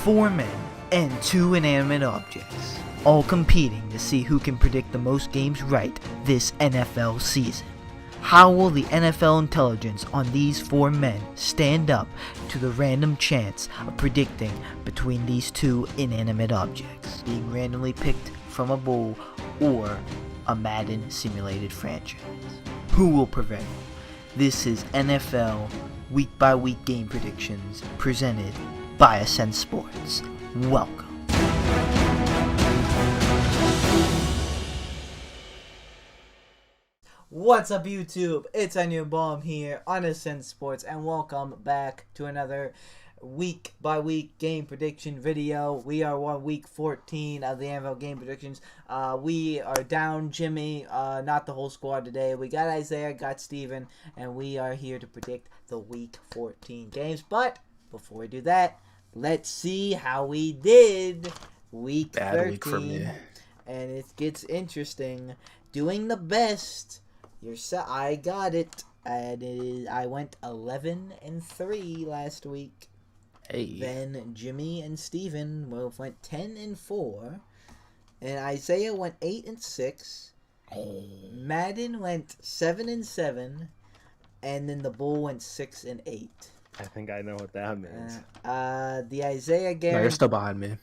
4 men and 2 inanimate objects, all competing to see who can predict the most games right this NFL season. How will the NFL intelligence on these 4 men stand up to the random chance of predicting between these 2 inanimate objects being randomly picked from a bowl or a Madden simulated franchise? Who will prevail? This is NFL week by week game predictions presented by Ascent Sports. Welcome. What's up, YouTube? It's Ende here on Ascent Sports, and welcome back to another week by week game prediction video. We are on week 14 of the NFL game predictions. We are down Jimmy, not the whole squad today. We got Isaiah, got Steven, and we are here to predict the week 14 games. But before we do that, let's see how we did week 13. Week for me. And it gets interesting. Doing the best. I got it. And I went 11-3 last week. Hey. Then Jimmy and Steven went 10-4. And Isaiah went 8-6. Madden went 7-7. And then the Bull went 6-8. I think I know what that means. The Isaiah guarantee. No, you're still behind me.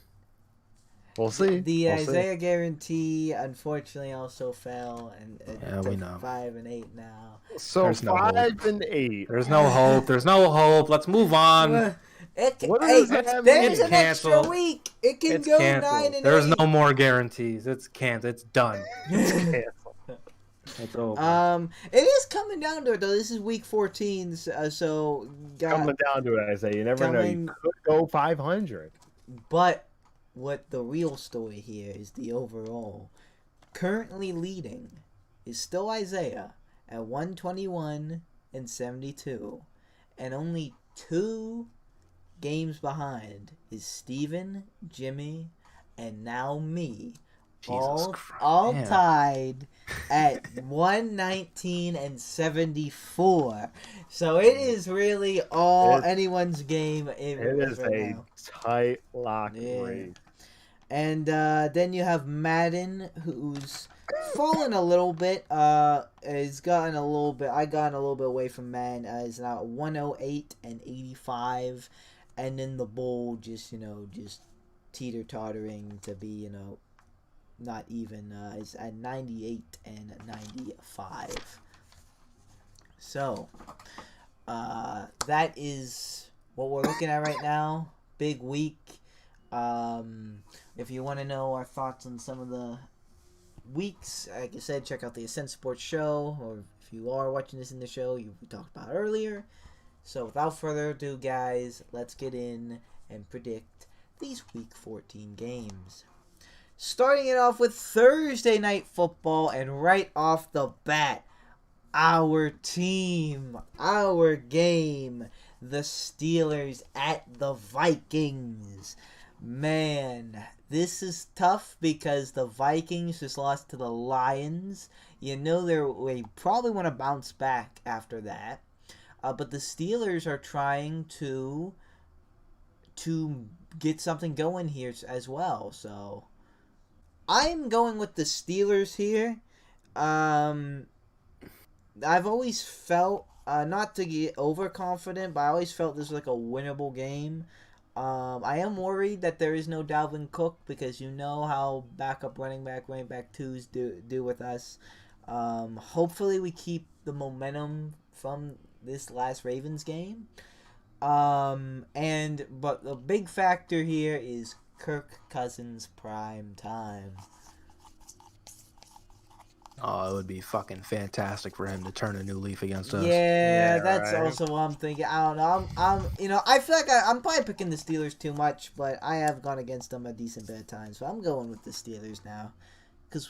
We'll see. The Isaiah guarantee, unfortunately, also fell, and we know. 5-8 now. So There's no 5-8. There's no hope. There's no hope. Let's move on. What does that mean? There's It's an extra canceled. week. It can It's go canceled. 9-8. There's no more guarantees. It's canceled. It's done. It's canceled. It's over. It is coming down to it though. This is week 14, so Coming down to it, I say. You never know. You could go 500. But what the real story here is the overall. Currently leading is still Isaiah at 121-72, and only 2 games behind is Steven, Jimmy, and now me. All tied at 119-74. So it is really all anyone's game. It is right a now. tight lock race. And then you have Madden, who's fallen a little bit. Has gotten a little bit. I got a little bit away from Madden. Is now 108-85, and then the Bull just teeter tottering to be not even. Is at 98-95. So that is what we're looking at right now. Big week. If you want to know our thoughts on some of the weeks, like I said, check out the Ascent Sports show, or if you are watching this in the show, we talked about earlier. So without further ado, guys, let's get in and predict these week 14 games. Starting it off with Thursday night football, and right off the bat, our team, our game, the Steelers at the Vikings. Man, this is tough because the Vikings just lost to the Lions. They probably want to bounce back after that. But the Steelers are trying to get something going here as well. So I'm going with the Steelers here. I've always felt, not to get overconfident, but I always felt this was like a winnable game. I am worried that there is no Dalvin Cook, because you know how backup running back 2s do with us. Hopefully we keep the momentum from this last Ravens game. But the big factor here is Kirk Cousins prime time. Oh, it would be fucking fantastic for him to turn a new leaf against us. Yeah, that's right. also what I'm thinking. I don't know. I feel like I'm probably picking the Steelers too much, but I have gone against them a decent bit of times. So I'm going with the Steelers now, because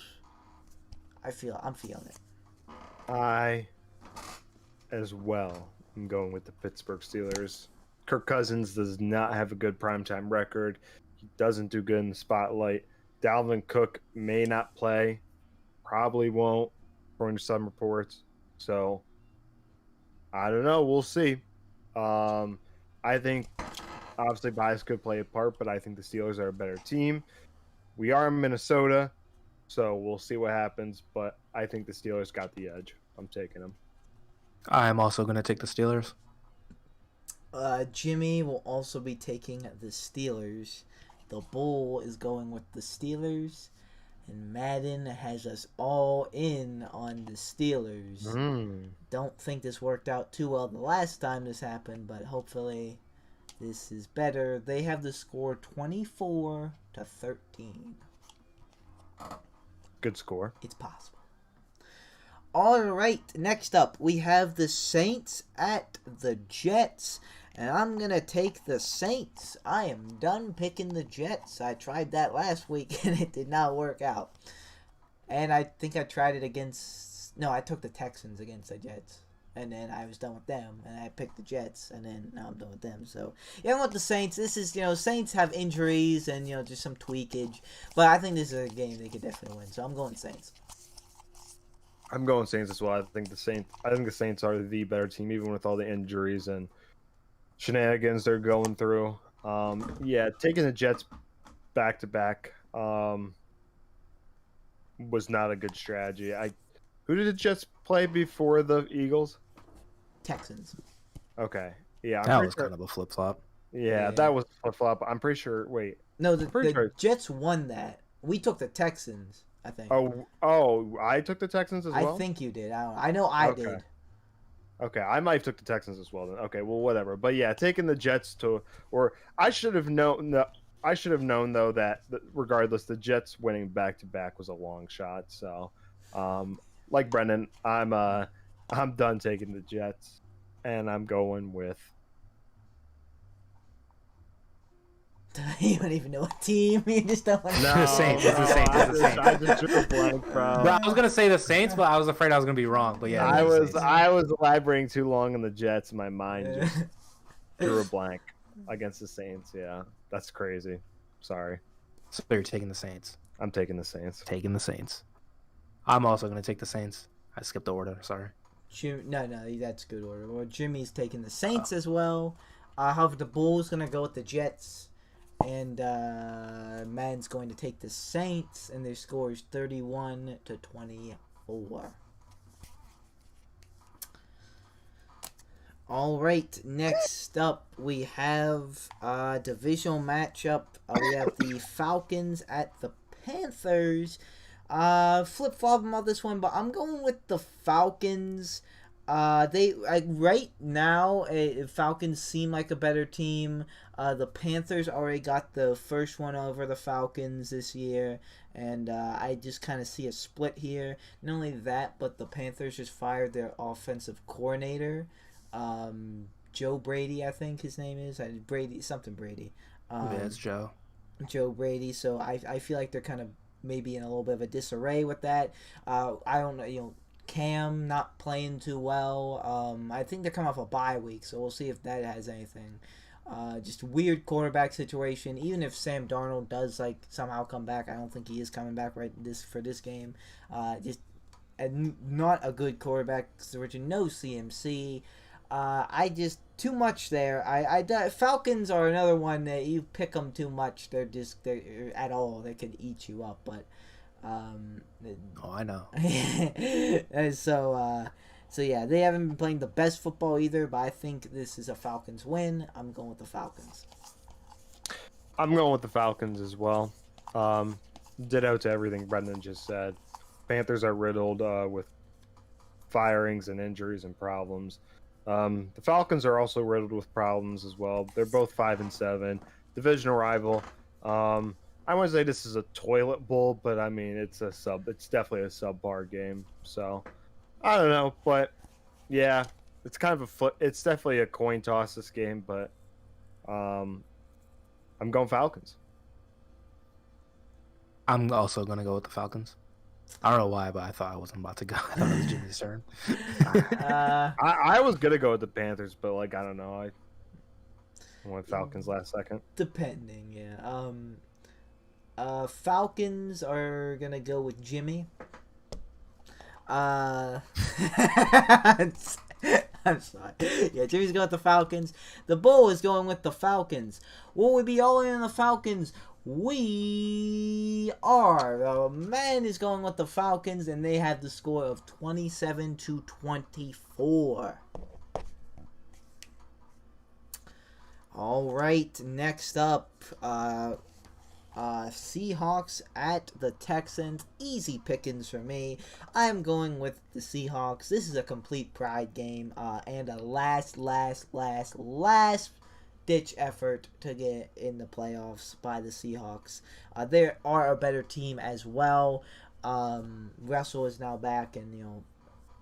I'm feeling it. I, as well, am going with the Pittsburgh Steelers. Kirk Cousins does not have a good primetime record. He doesn't do good in the spotlight. Dalvin Cook may not play. Probably won't, according to some reports. So, I don't know. We'll see. I think Obviously, bias could play a part, but I think the Steelers are a better team. We are in Minnesota, so we'll see what happens, but I think the Steelers got the edge. I'm taking them. I'm also going to take the Steelers. Jimmy will also be taking the Steelers. The Bull is going with the Steelers. And Madden has us all in on the Steelers. Don't think this worked out too well the last time this happened, but hopefully this is better. They have the score 24-13. Good score. It's possible. All right, next up we have the Saints at the Jets. And I'm going to take the Saints. I am done picking the Jets. I tried that last week and it did not work out. And I think I tried it against... No, I took the Texans against the Jets. And then I was done with them. And I picked the Jets. And then now I'm done with them. So, yeah, I'm with the Saints. This is, Saints have injuries and, just some tweakage. But I think this is a game they could definitely win. So I'm going Saints. I'm going Saints as well. I think the Saints are the better team, even with all the injuries and shenanigans they're going through. Taking the Jets back to back was not a good strategy. Who did the Jets play before the Eagles? Texans. Okay. Yeah, that was kind of a flip flop. Yeah, that was a flip flop. I'm pretty sure. Wait. No, the Jets won that. We took the Texans, I think. Oh, I took the Texans as well? I think you did. I know I did. Okay, I might have took the Texans as well then. Okay, well, whatever. But yeah, taking the Jets I should have known though that regardless, the Jets winning back to back was a long shot. So, like Brenden, I'm done taking the Jets, and I'm going with. You don't even know what team. You just don't want to. No, the Saints. It's the Saints. I just drew a blank, bro. Bro, I was gonna say the Saints, but I was afraid I was gonna be wrong. But yeah, I was elaborating too long on the Jets. My mind just drew a blank against the Saints. Yeah, that's crazy. Sorry. So you're taking the Saints. I'm taking the Saints. Taking the Saints. I'm also gonna take the Saints. I skipped the order. Sorry. No, that's good order. Well, Jimmy's taking the Saints as well. However, the Bulls gonna go with the Jets. And Madden's going to take the Saints, and their score is 31-24. All right, next up we have a divisional matchup. We have the Falcons at the Panthers. Flip-flopping about this one, but I'm going with the Falcons. Right now, Falcons seem like a better team. The Panthers already got the first one over the Falcons this year, and I just kind of see a split here. Not only that, but the Panthers just fired their offensive coordinator, Joe Brady, I think his name is. Brady. Yeah, it's Joe. Joe Brady. So I feel like they're kind of maybe in a little bit of a disarray with that. I don't know, Cam not playing too well. I think they're coming off a bye week, so we'll see if that has anything. Just weird quarterback situation. Even if Sam Darnold does somehow come back, I don't think he is coming back for this game. Just not a good quarterback situation. No CMC. Too much there. Falcons are another one that you pick them too much. They're at all. They could eat you up, but. I know. So yeah, they haven't been playing the best football either, but I think this is a Falcons win. I'm going with the Falcons. I'm going with the Falcons as well. Ditto to everything Brenden just said. Panthers are riddled with firings and injuries and problems. The Falcons are also riddled with problems as well. They're both 5-7, divisional rival. I want to say this is a toilet bowl, but I mean it's definitely a subpar game. So I don't know, but yeah, it's kind of it's definitely a coin toss this game, but I'm going Falcons. I'm also gonna go with the Falcons. I don't know why, but I thought I wasn't about to go. I thought it was Jimmy's turn. I was gonna go with the Panthers, but I don't know. I went Falcons last second. Depending, yeah. Falcons are gonna go with Jimmy. I'm sorry. Yeah, Jimmy's going with the Falcons. The Bull is going with the Falcons. Will we be all in on the Falcons? We are. The man is going with the Falcons, and they have the score of 27-24. All right, next up, Seahawks at the Texans. Easy pickings for me. I'm going with the Seahawks. This is a complete pride game and a last ditch effort to get in the playoffs by the Seahawks. They are a better team as well. Russell is now back and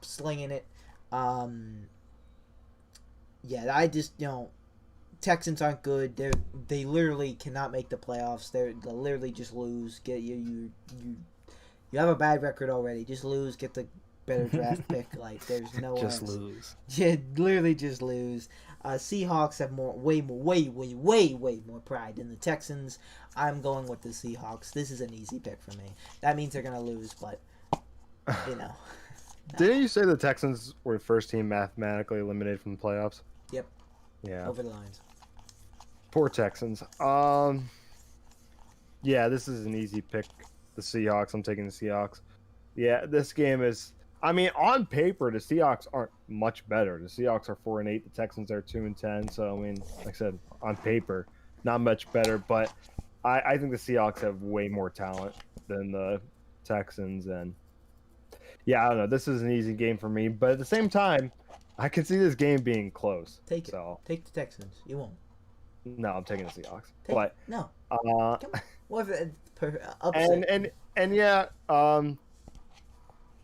slinging it. Yeah, I just Texans aren't good. They literally cannot make the playoffs. They'll literally just lose. You have a bad record already. Just lose. Get the better draft pick. Like there's no just lose. Yeah, literally just lose. Seahawks have way more pride than the Texans. I'm going with the Seahawks. This is an easy pick for me. That means they're gonna lose, but No. Didn't you say the Texans were the first team mathematically eliminated from the playoffs? Yep. Yeah. Over the lines. Poor Texans. Yeah, this is an easy pick. The Seahawks. I'm taking the Seahawks. Yeah, this game is. I mean, on paper, the Seahawks aren't much better. The Seahawks are 4-8. The Texans are 2-10. So I mean, like I said, on paper, not much better. But I think the Seahawks have way more talent than the Texans. And yeah, I don't know. This is an easy game for me. But at the same time, I can see this game being close. Take the Texans. You won't. No, I'm taking the Seahawks. No. Come on. What if upset? And yeah,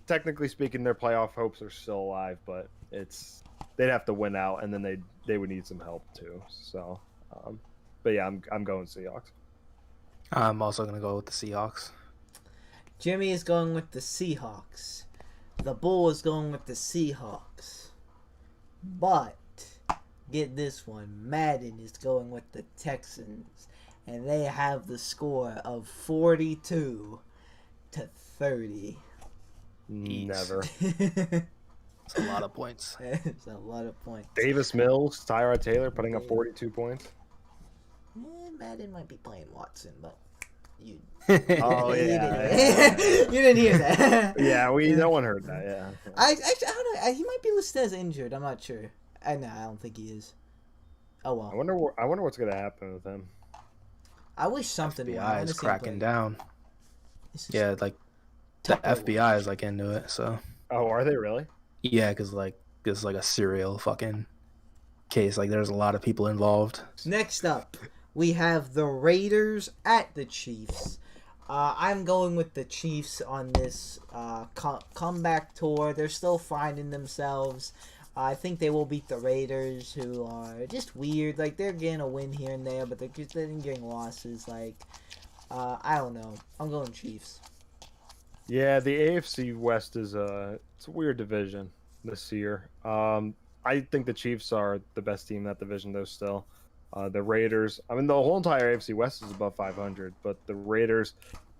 technically speaking, their playoff hopes are still alive, but they'd have to win out, and then they would need some help too. So, but yeah, I'm going Seahawks. I'm also gonna go with the Seahawks. Jimmy is going with the Seahawks. The Bull is going with the Seahawks. But get this one, Madden is going with the Texans, and they have the score of 42-30. Never. It's a lot of points. It's a lot of points. Davis Mills, Tyrod Taylor putting up 42 points. Madden might be playing Watson, but you. Oh yeah. You didn't hear that. Yeah, no one heard that. Yeah. I don't know. He might be listed as injured. I'm not sure. I don't think he is. Oh well. I wonder what's gonna happen with him. I wish something. FBI is cracking down. Yeah, like the FBI is like into it. So. Oh, are they really? Yeah, because like it's like a serial fucking case. Like there's a lot of people involved. Next up, we have the Raiders at the Chiefs. I'm going with the Chiefs on this comeback tour. They're still finding themselves. I think they will beat the Raiders, who are just weird. Like, they're getting a win here and there, but they're getting losses. Like, I don't know. I'm going Chiefs. Yeah, the AFC West is it's a weird division this year. I think the Chiefs are the best team in that division, though, still. The Raiders, I mean, the whole entire AFC West is above 500, but the Raiders,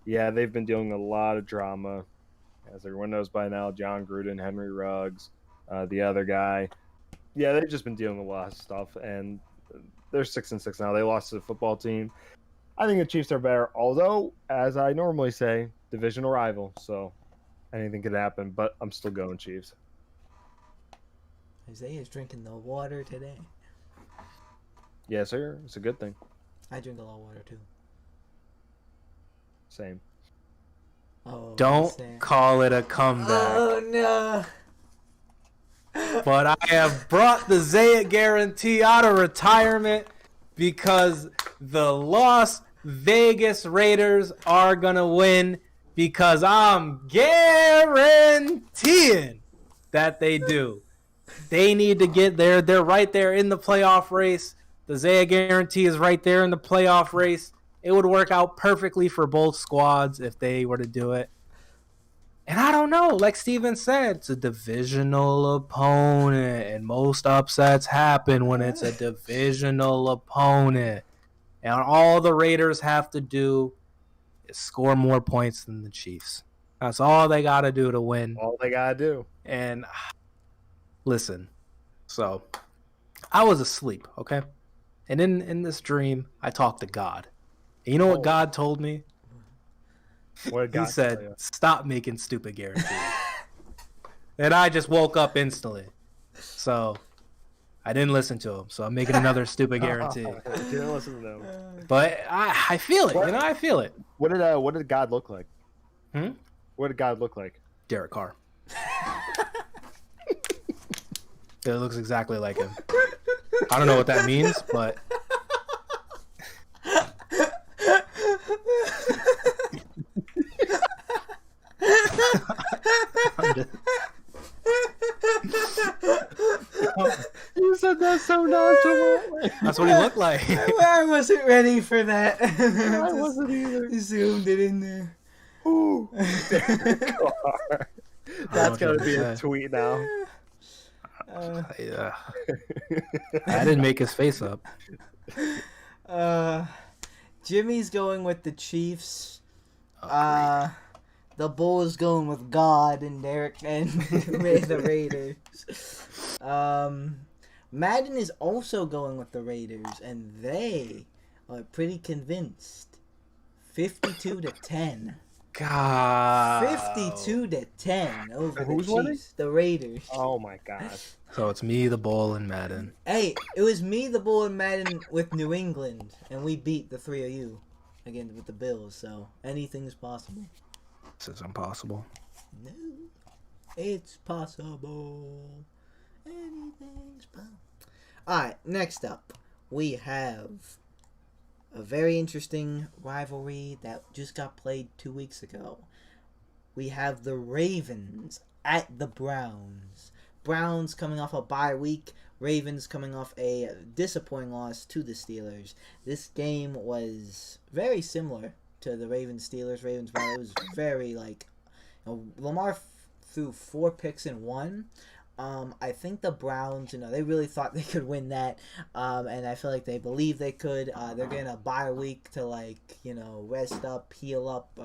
yeah, they've been dealing with a lot of drama. As everyone knows by now, John Gruden, Henry Ruggs, the other guy. Yeah, they've just been dealing with a lot of stuff, and they're 6-6 now. They lost to the football team. I think the Chiefs are better, although, as I normally say, divisional rival, so anything could happen, but I'm still going Chiefs. Isaiah's drinking the water today. Yes, sir. It's a good thing. I drink a lot of water, too. Same. Oh, Don't call it a comeback. Oh, no. But I have brought the Zaya guarantee out of retirement because the Las Vegas Raiders are going to win because I'm guaranteeing that they do. They need to get there. They're right there in the playoff race. The Zaya guarantee is right there in the playoff race. It would work out perfectly for both squads if they were to do it. And I don't know, like Steven said, it's a divisional opponent, and most upsets happen when it's a divisional opponent. And all the Raiders have to do is score more points than the Chiefs. That's all they got to do to win. All they got to do. And listen, So I was asleep, okay? And in this dream, I talked to God. And you know what God told me? What did He God said, tell you? stop making stupid guarantees. And I just woke up instantly. So I didn't listen to him. So I'm making another stupid guarantee. You didn't listen to them. But I feel it. You know, I feel it. What did God look like? What did God look like? Derek Carr. It looks exactly like him. I don't know what that means, but You said that so nonchalantly. that's what he looked like. I wasn't ready for that. I wasn't either. Zoomed it in there. Ooh. That's gonna be a say. tweet now. Yeah. I didn't make his face up. Jimmy's going with the Chiefs. The Bulls going with God and Derek and the Raiders. Madden is also going with the Raiders, and they are pretty convinced. 52-10. God. 52-10 over Who's the winning? Chiefs. The Raiders. Oh my god. So it's me, the Bull, and Madden. Hey, it was me, the Bull, and Madden with New England, and we beat the three of you again with the Bills. So anything's possible. This is impossible. No, it's possible. Anything's possible. Alright, next up, we have a very interesting rivalry that just got played 2 weeks ago. We have the Ravens at the Browns. Browns coming off a bye week. Ravens coming off a disappointing loss to the Steelers. This game was very similar to the Ravens-Steelers. Ravens, it was very Lamar threw 4 picks in one. I think the Browns, they really thought they could win that, and I feel like they believe they could. They're getting a bye week to rest up, heal up.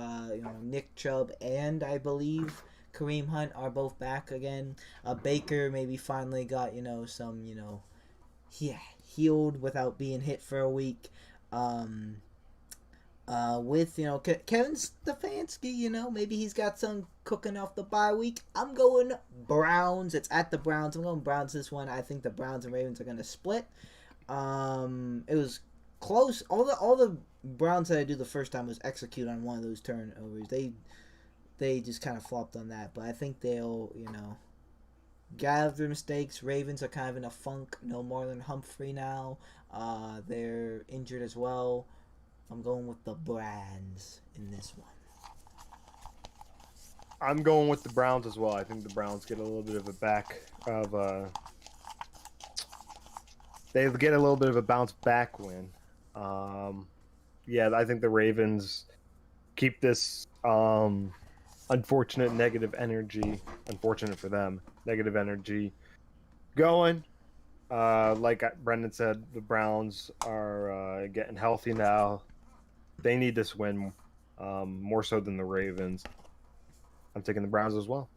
Nick Chubb and I believe Kareem Hunt are both back again. Baker maybe finally got some healed without being hit for a week. With Kevin Stefanski, maybe he's got some cooking off the bye week. I'm going Browns. It's at the Browns. I'm going Browns this one. I think the Browns and Ravens are going to split. It was close. All the Browns that I do the first time was execute on one of those turnovers. They just kind of flopped on that, but I think they'll gather their mistakes. Ravens are kind of in a funk. No Marlon Humphrey now. They're injured as well. I'm going with the Browns in this one. I'm going with the Browns as well. I think the Browns get a little bit of they get a little bit of a bounce back win. I think the Ravens keep this unfortunate negative energy, unfortunate for them, negative energy going. Like Brenden said, the Browns are getting healthy now. They need this win more so than the Ravens. I'm taking the Browns as well.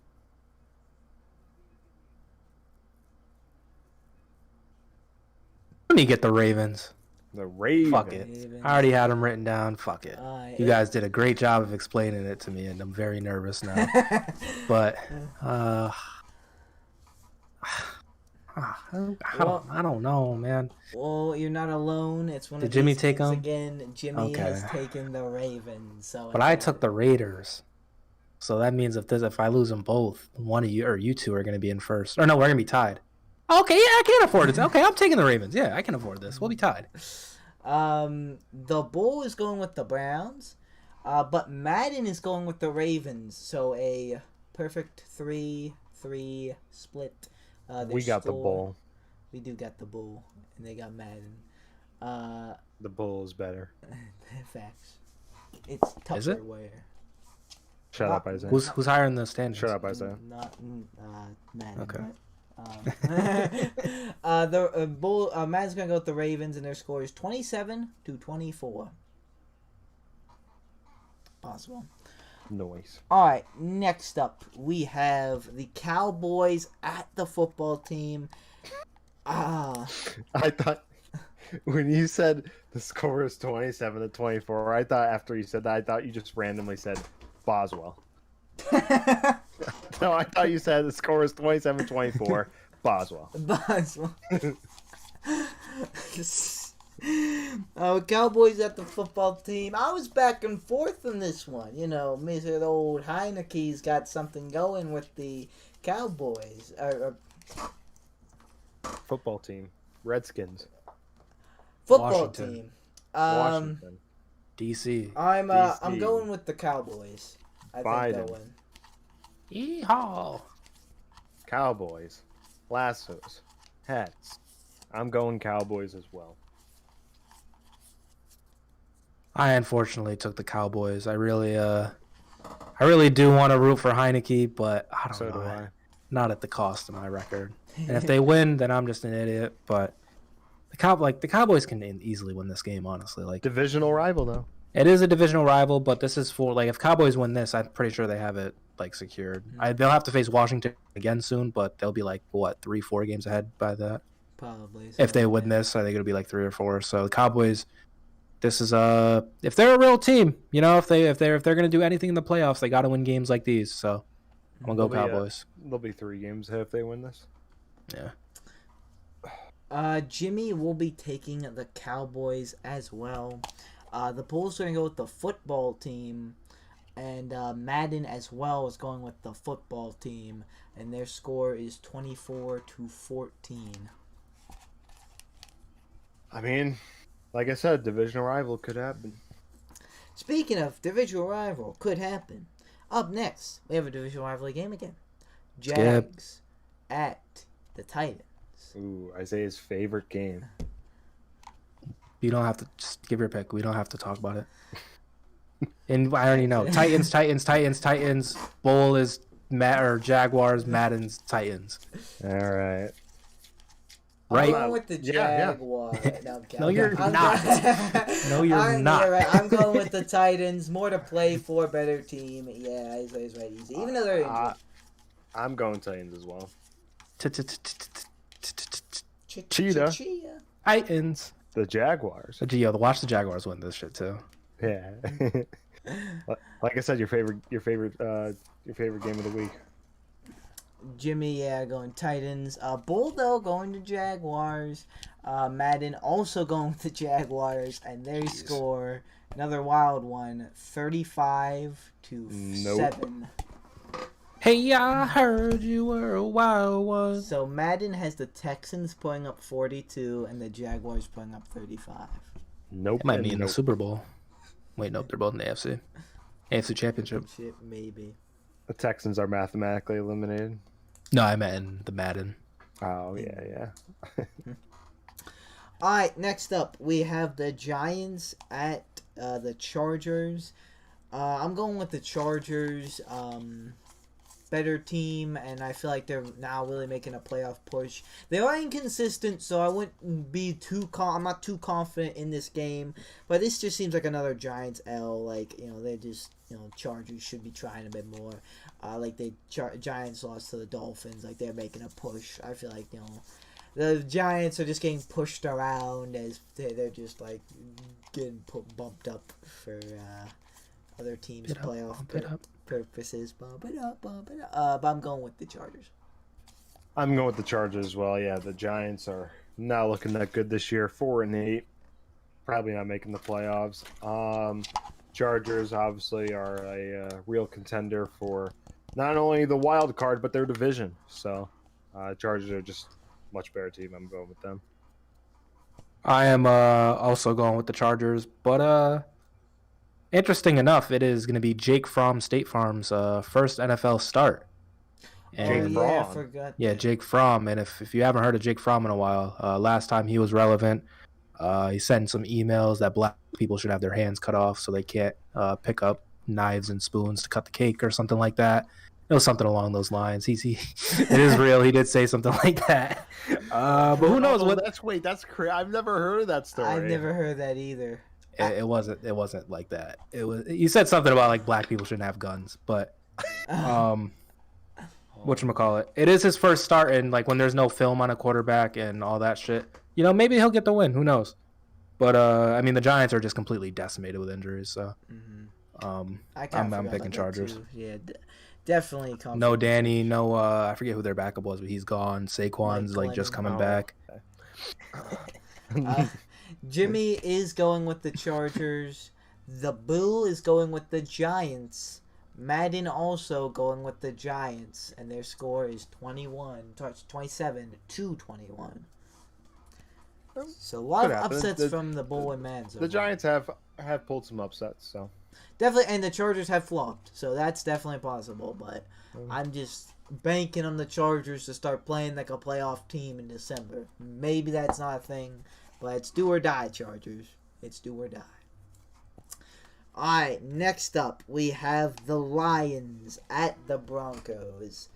Let me get the Ravens. The Ravens. Fuck it. I already had them written down. Fuck it. You guys did a great job of explaining it to me, and I'm very nervous now. But I don't know, man. Well, you're not alone. It's one of Did Jimmy these take things them? again. Jimmy Okay. has taken the Ravens. But I took the Raiders. So that means if I lose them both, one of you or you two are going to be in first. Or no, we're going to be tied. Okay, yeah, I can afford it. Okay, I'm taking the Ravens. Yeah, I can afford this. We'll be tied. The Bull is going with the Browns, but Madden is going with the Ravens. So a perfect 3-3 split. We got the Bull. We do got the Bull, and they got Madden. The Bull is better. Facts. It's Is it? Tupperware. Shut up, Isaiah. Who's higher in the standings? Shut up, Isaiah. Not Madden. Okay. The Bull. Madden's gonna go with the Ravens, and their score is 27-24. Possible. Noise. All right. Next up, we have the Cowboys at the football team. Ah, I thought when you said the score is 27-24, I thought after you said that, I thought you just randomly said Boswell. No, I thought you said the score is 27-24, Boswell. Boswell. Cowboys at the football team. I was back and forth on this one. You know, Mr. Old Heineke's got something going with the Cowboys. Football team, Redskins, Football Washington. team. Washington, DC. I'm DC. going with the Cowboys. I think Biden. they'll win. Yeehaw. Cowboys, lassos, hats. I'm going Cowboys as well. I unfortunately took the Cowboys. I really do want to root for Heineke, but I don't So know. do I. Not at the cost of my record. And if they win, then I'm just an idiot. But the Cowboys can easily win this game. Honestly, like Divisional rival though. it is a divisional rival, but this is for like if Cowboys win this, I'm pretty sure they have it like secured. They'll have to face Washington again soon, but they'll be like what 3-4 games ahead by that. Probably. If they win this, I think it'll be like 3 or 4. So the Cowboys, this is if they're a real team, you know, if they're gonna do anything in the playoffs, they got to win games like these. So I'm gonna go Cowboys. There'll be 3 games ahead if they win this. Yeah. Jimmy will be taking the Cowboys as well. The Bulls are going to go with the football team. And Madden as well is going with the football team. And their score is 24-14. I mean, like I said, divisional rival could happen. Speaking of divisional rival, could happen. Up next, we have a divisional rivalry game again. Jags at the Titans. Ooh, Isaiah's favorite game. You don't have to just give your pick. We don't have to talk about it. And I already know Titans. Bowl is Jaguars. Madden's Titans. All right. Right. I'm going with the Yeah. Jaguars. No, No, you're I'm not. No, you're not. Yeah, right. I'm going with the Titans. More to play for, better team. Yeah, Isaiah's right. Easy. Even though they're injured. I'm going Titans as well. Cheetah. Titans. The Jaguars. Watch the Jaguars win this shit too. Yeah. Like I said, your favorite game of the week. Jimmy, yeah, going Titans. Bull, though, going to Jaguars. Madden also going with the Jaguars. And they score another wild one, 35-7. Hey, I heard you were a wild one. So Madden has the Texans putting up 42 and the Jaguars putting up 35. Nope. It might be in the Super Bowl. Wait, nope, they're both in the AFC. AFC Championship. Maybe. The Texans are mathematically eliminated. No, I meant in the Madden. Oh, yeah. All right, next up, we have the Giants at the Chargers. I'm going with the Chargers. Better team, and I feel like they're now really making a playoff push. They are inconsistent, so I wouldn't be I'm not too confident in this game, but this just seems like another Giants L. Like, they just, Chargers should be trying a bit more. Like Giants lost to the Dolphins, like they're making a push. I feel like, the Giants are just getting pushed around as they're just like getting bumped up for other teams' playoff purposes. Bump it up. But I'm going with the Chargers. I'm going with the Chargers as well. Yeah, the Giants are not looking that good this year. 4-8, probably not making the playoffs. Chargers obviously are a real contender for not only the wild card but their division. So, Chargers are just a much better team. I'm going with them. I am also going with the Chargers, but interesting enough, it is going to be Jake Fromm, State Farm's first NFL start. And, I forgot. Yeah, Jake Fromm. And if you haven't heard of Jake Fromm in a while, last time he was relevant, he sent some emails that black people should have their hands cut off so they can't pick up knives and spoons to cut the cake or something like that. It was something along those lines. It is real. He did say something like that. But who knows what? That's crazy. I've never heard of that story. I've never heard that either. It wasn't like that. It was. You said something about like black people shouldn't have guns, but hold whatchamacallit. It is his first start, and like when there's no film on a quarterback and all that shit, you know, maybe he'll get the win. Who knows? But I mean, the Giants are just completely decimated with injuries, so I'm picking Chargers. Yeah, definitely. No Danny, no I forget who their backup was, but he's gone. Saquon's like just coming back. Jimmy is going with the Chargers. The Bull is going with the Giants. Madden also going with the Giants, and their score is 27 to 21. So a lot of upsets from the Bull and Madden. The Giants have pulled some upsets, so definitely, and the Chargers have flopped, so that's definitely possible. But I'm just banking on the Chargers to start playing like a playoff team in December. Maybe that's not a thing, but it's do or die, Chargers. It's do or die. Alright, next up, we have the Lions at the Broncos.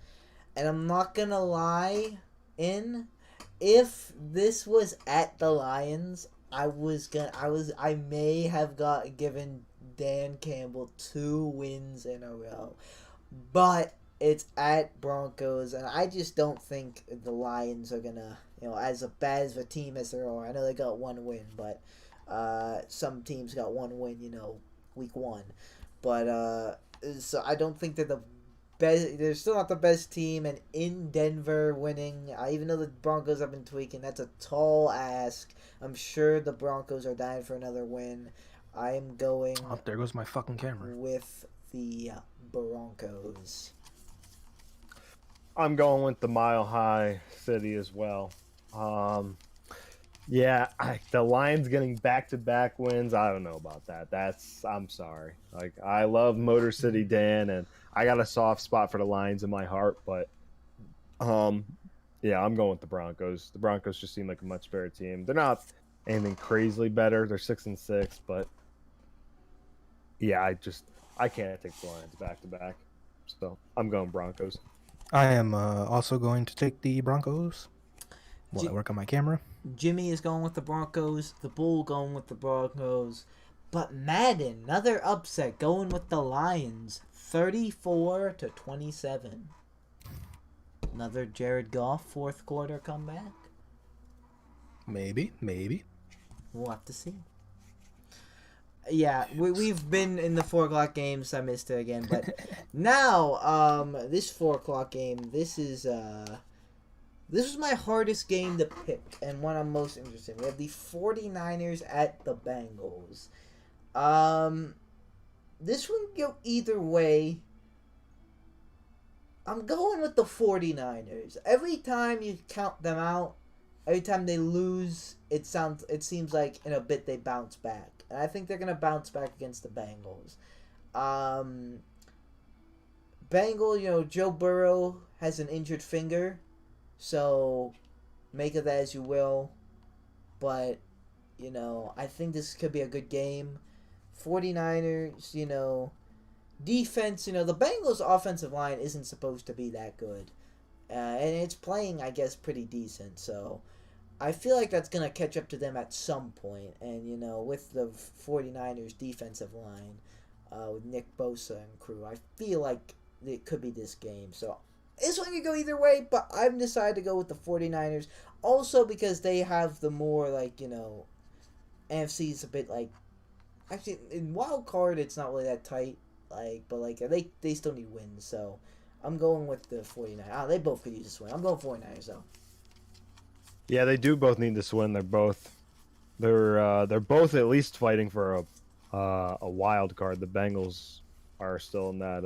And I'm not gonna lie, if this was at the Lions, I may have given Dan Campbell 2 wins in a row. But it's at Broncos, and I just don't think the Lions are gonna, as bad as a team as they are. I know they got 1 win, but some teams got 1 win, week 1. But so I don't think they're the best. They're still not the best team, and in Denver winning, even though the Broncos have been tweaking, that's a tall ask. I'm sure the Broncos are dying for another win. I am going. Oh, there goes my fucking camera. With the Broncos. I'm going with the Mile High City as well. Yeah, the Lions getting back-to-back wins. I don't know about that. I'm sorry. Like, I love Motor City Dan, and I got a soft spot for the Lions in my heart. But, yeah, I'm going with the Broncos. The Broncos just seem like a much better team. They're not anything crazily better. They're 6-6, but yeah, I can't take the Lions back-to-back. So I'm going Broncos. I am also going to take the Broncos. While I work on my camera. Jimmy is going with the Broncos. The Bull going with the Broncos. But Madden, another upset, going with the Lions. 34-27. Another Jared Goff 4th quarter comeback. Maybe. We'll have to see. Yeah, we've been in the 4 o'clock games. I missed it again. But now, this 4 o'clock game, this is my hardest game to pick and one I'm most interested in. We have the 49ers at the Bengals. This one can go either way. I'm going with the 49ers. Every time you count them out, every time they lose, it seems like in a bit they bounce back. And I think they're going to bounce back against the Bengals. Joe Burrow has an injured finger. So, make of that as you will. But, I think this could be a good game. 49ers, defense, the Bengals' offensive line isn't supposed to be that good. And it's playing, I guess, pretty decent. So, I feel like that's going to catch up to them at some point. And, with the 49ers' defensive line, with Nick Bosa and crew, I feel like it could be this game. So, this one could go either way, but I've decided to go with the 49ers. Also because they have the more, AFC's a bit, actually, in wild card, it's not really that tight. But they still need wins, so I'm going with the 49ers. They both could use this win. I'm going 49ers, though. Yeah, they do both need this win. They're both at least fighting for a wild card. The Bengals are still in that,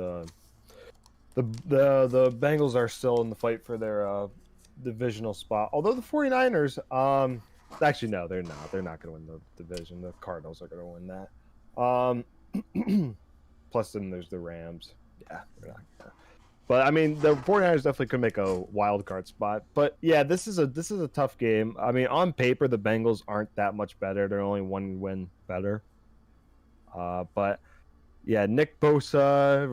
The Bengals are still in the fight for their divisional spot. Although the 49ers, actually no, they're not. They're not going to win the division. The Cardinals are going to win that. Plus, then there's the Rams. Yeah, they're not. But I mean, the 49ers definitely could make a wild card spot. But yeah, this is a tough game. I mean, on paper, the Bengals aren't that much better. They're only 1 win better. But yeah, Nick Bosa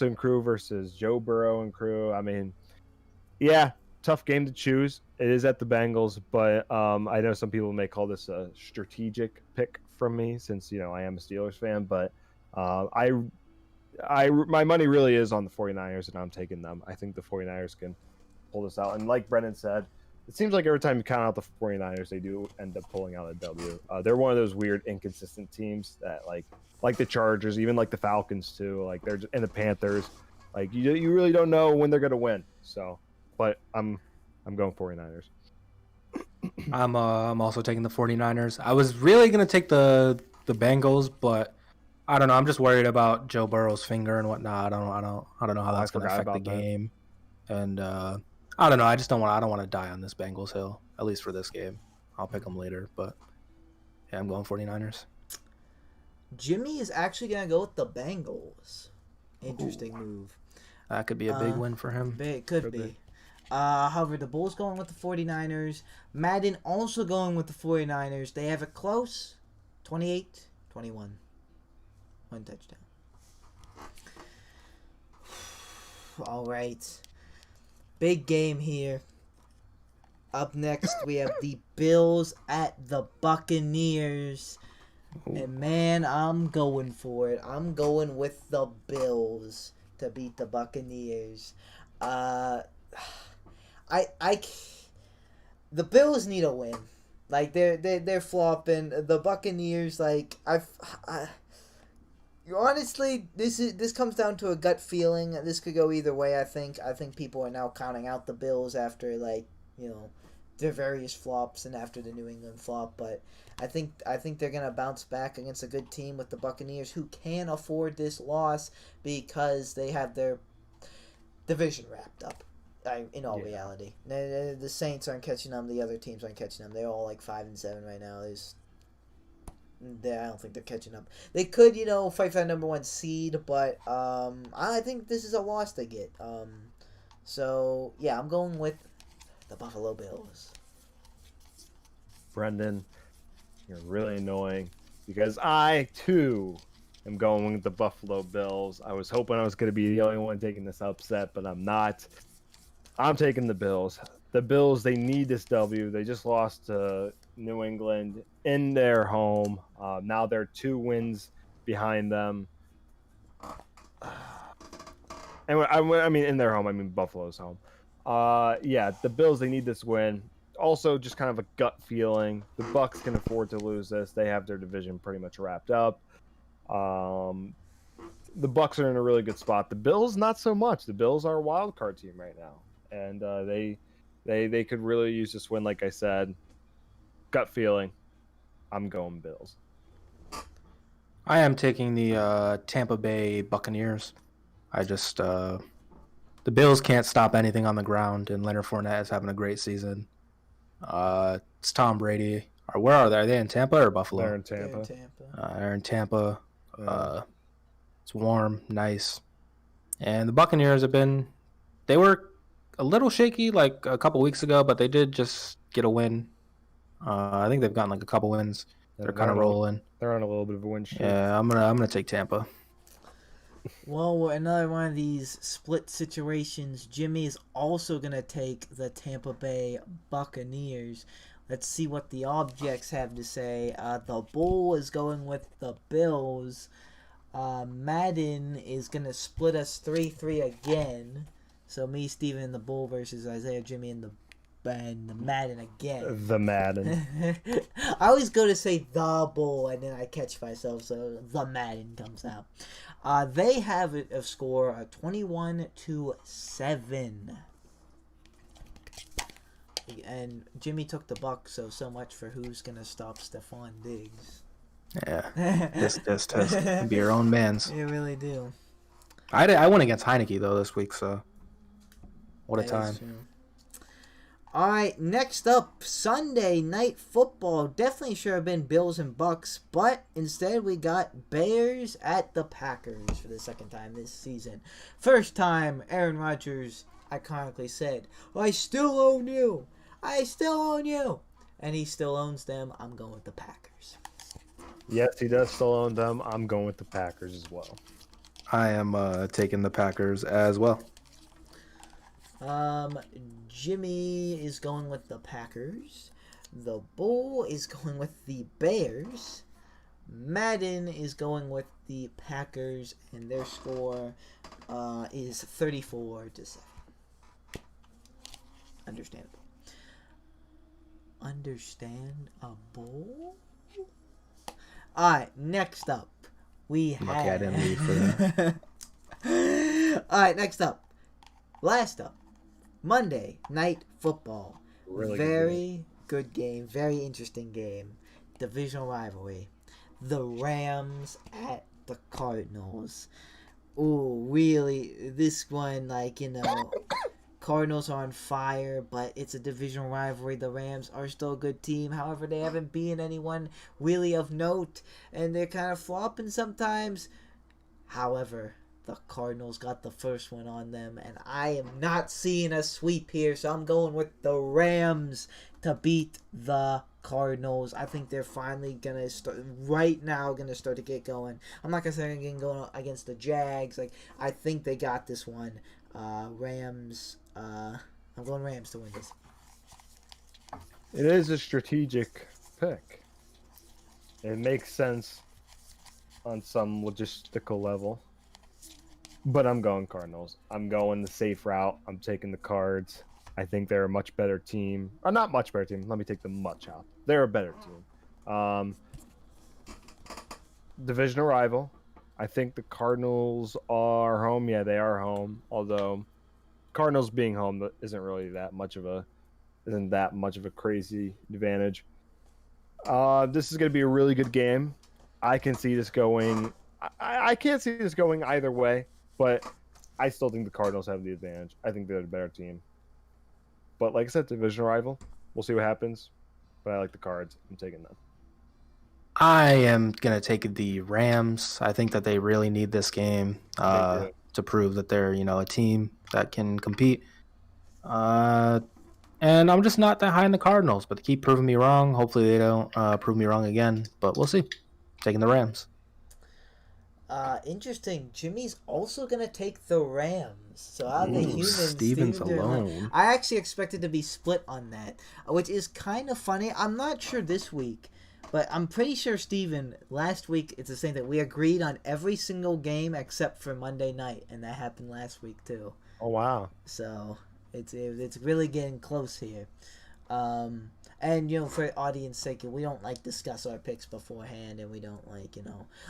and crew versus Joe Burrow and crew. I mean, yeah, tough game to choose. It is at the Bengals, but I know some people may call this a strategic pick from me since, I am a Steelers fan. But my money really is on the 49ers, and I'm taking them. I think the 49ers can pull this out. And like Brenden said, it seems like every time you count out the 49ers, they do end up pulling out a W. They're one of those weird, inconsistent teams that like the Chargers, even like the Falcons too. Like and the Panthers. Like you really don't know when they're gonna win. So, but I'm going 49ers. I'm also taking the 49ers. I was really gonna take the Bengals, but I don't know. I'm just worried about Joe Burrow's finger and whatnot. I don't know how that's gonna affect the game. And I don't know. I don't want to die on this Bengals hill, at least for this game. I'll pick them later, but yeah, I'm going 49ers. Jimmy is actually gonna go with the Bengals. Interesting move. That could be a big win for him. Could be. However, the Bulls going with the 49ers. Madden also going with the 49ers. They have it close. 28-21. One touchdown. All right. Big game here. Up next, we have the Bills at the Buccaneers. And man, I'm going for it. I'm going with the Bills to beat the Buccaneers. The Bills need a win. Like they're flopping. The Buccaneers, like honestly, this comes down to a gut feeling. This could go either way. I think people are now counting out the Bills after their various flops and after the New England flop. But I think they're gonna bounce back against a good team with the Buccaneers, who can afford this loss because they have their division wrapped up. In all reality, the Saints aren't catching them. The other teams aren't catching them. They're all like 5-7 right now. I don't think they're catching up. They could, fight for that number 1 seed, but I think this is a loss they get. So yeah, I'm going with the Buffalo Bills. Brenden, you're really annoying because I too am going with the Buffalo Bills. I was hoping I was going to be the only one taking this upset, but I'm not. I'm taking the Bills. The Bills, they need this W. They just lost to New England in their home. Now they're 2 wins behind them. And I mean in their home. I mean Buffalo's home. Yeah, the Bills, they need this win. Also, just kind of a gut feeling. The Bucs can afford to lose this. They have their division pretty much wrapped up. The Bucs are in a really good spot. The Bills, not so much. The Bills are a wild card team right now, and they could really use this win. Like I said, gut feeling. I'm going Bills. I am taking the Tampa Bay Buccaneers. The Bills can't stop anything on the ground, and Leonard Fournette is having a great season. It's Tom Brady. Where are they? Are they in Tampa or Buffalo? They're in Tampa. They're in Tampa. It's warm, nice. And the Buccaneers they were a little shaky like a couple weeks ago, but they did just get a win. I think they've gotten like a couple wins. They're kind of rolling. They're on a little bit of a win streak. Yeah, I'm gonna take Tampa. Well, another one of these split situations. Jimmy is also going to take the Tampa Bay Buccaneers. Let's see what the objects have to say. The Bull is going with the Bills. Madden is going to split us 3-3 again. So me, Steven, and the Bull versus Isaiah, Jimmy, and the Madden again. The Madden. I always go to say the Bull, and then I catch myself, so the Madden comes out. They have a score of 21-7. And Jimmy took the Bucs, so much for who's going to stop Stephon Diggs. Yeah, this be your own man's. You really do. I went against Heineke, though, this week, so what a time. All right, next up, Sunday Night Football. Definitely should have been Bills and Bucks, but instead we got Bears at the Packers for the second time this season. First time Aaron Rodgers iconically said, "I still own you. I still own you." And he still owns them. I'm going with the Packers. Yes, he does still own them. I'm going with the Packers as well. I am taking the Packers as well. Jimmy is going with the Packers. The Bull is going with the Bears. Madden is going with the Packers, and their score is 34-7. Understandable. Understandable. All right, next up we have. Lucky I didn't leave for that. All right, next up, last up, Monday Night Football. Really Very good game. Very interesting game. Divisional rivalry. The Rams at the Cardinals. Ooh, really? This one, Cardinals are on fire, but it's a divisional rivalry. The Rams are still a good team. However, they haven't beaten anyone really of note, and they're kind of flopping sometimes. However, the Cardinals got the first one on them, and I am not seeing a sweep here, so I'm going with the Rams to beat the Cardinals. I think they're finally gonna start to get going. I'm not gonna say they're getting going against the Jags. I think they got this one. Rams. I'm going Rams to win this. It is a strategic pick. It makes sense on some logistical level. But I'm going Cardinals. I'm going the safe route. I'm taking the Cards. I think they're a much better team. Or not much better team. Let me take the much out. They're a better team. Divisional rival. I think the Cardinals are home. Yeah, they are home. Although Cardinals being home isn't that much of a crazy advantage. This is going to be a really good game. I can see this going. I can't see this going either way, but I still think the Cardinals have the advantage. I think they're the better team. But like I said, divisional rival. We'll see what happens. But I like the Cards. I'm taking them. I am going to take the Rams. I think that they really need this game to prove that they're, a team that can compete. And I'm just not that high in the Cardinals, but they keep proving me wrong. Hopefully they don't prove me wrong again, but we'll see. Taking the Rams. Interesting. Jimmy's also going to take the Rams. So out of the humans, Steven's alone. I actually expected to be split on that, which is kind of funny. I'm not sure this week, but I'm pretty sure Steven, last week, it's the same thing. We agreed on every single game except for Monday night, and that happened last week too. Oh, wow. So it's really getting close here. And, for audience sake, we don't, discuss our picks beforehand, and we don't,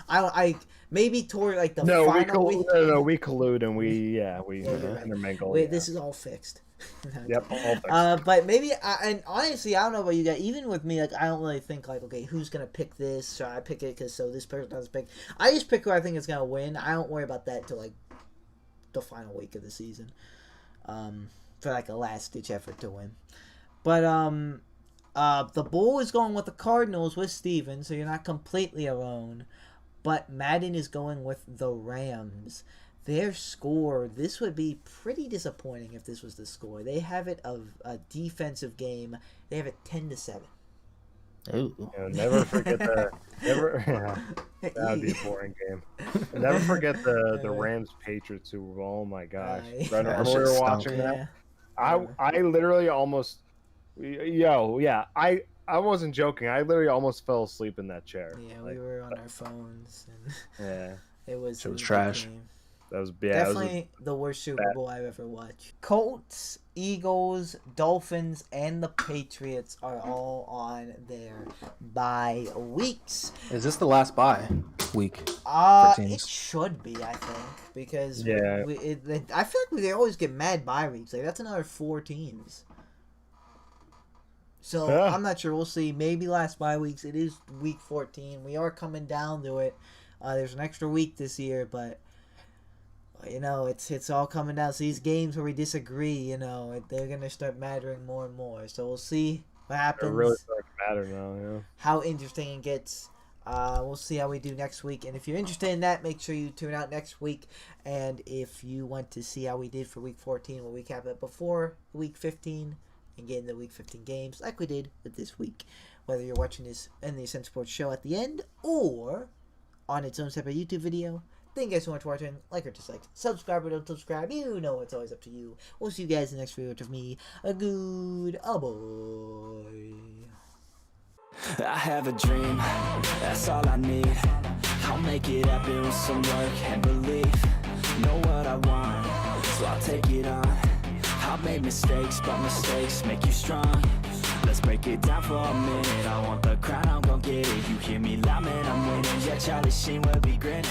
I maybe toward, the final week. No, we collude, and we intermingle. Wait, this is all fixed. Yep, all fixed. But maybe, and honestly, I don't know about you guys, even with me, I don't really think, okay, who's going to pick this? So I pick it so this person doesn't pick. I just pick who I think is going to win. I don't worry about that until, the final week of the season. For, a last-ditch effort to win. But, the Bull is going with the Cardinals with Steven, so you're not completely alone. But Madden is going with the Rams. Their score, this would be pretty disappointing if this was the score. They have it a defensive game. They have it 10-7. Ooh. Never forget that. That would be a boring game. Never forget the Rams Patriots Super Bowl. Oh my gosh! Remember we were watching that? I literally almost. I wasn't joking. I literally almost fell asleep in that chair. Yeah, we were on our phones. And yeah. It was trash. That was definitely the worst Super Bowl I've ever watched. Colts, Eagles, Dolphins, and the Patriots are all on their bye weeks. Is this the last bye week for teams? It should be, I think, because yeah. I feel like they always get mad bye weeks. That's another 4 teams. So yeah. I'm not sure. We'll see. Maybe last bye weeks. It is week 14. We are coming down to it. There's an extra week this year, but it's all coming down. So these games where we disagree, they're gonna start mattering more and more. So we'll see what happens. It really starts to matter now. Yeah. How interesting it gets. We'll see how we do next week. And if you're interested in that, make sure you tune out next week. And if you want to see how we did for week 14, we'll recap it before week 15. And get into week 15 games like we did with this week. Whether you're watching this in the Ascent Sports show at the end or on its own separate YouTube video. Thank you guys so much for watching. Like or dislike. Subscribe or don't subscribe. It's always up to you. We'll see you guys in the next video of me. A good boy. I have a dream, that's all I need. I'll make it happen with some work and belief. Know what I want, so I'll take it on. I've made mistakes, but mistakes make you strong. Let's break it down for a minute. I want the crown, I'm gon' get it. You hear me loud, man, I'm winning. Yeah, Charlie Sheen will be grinning.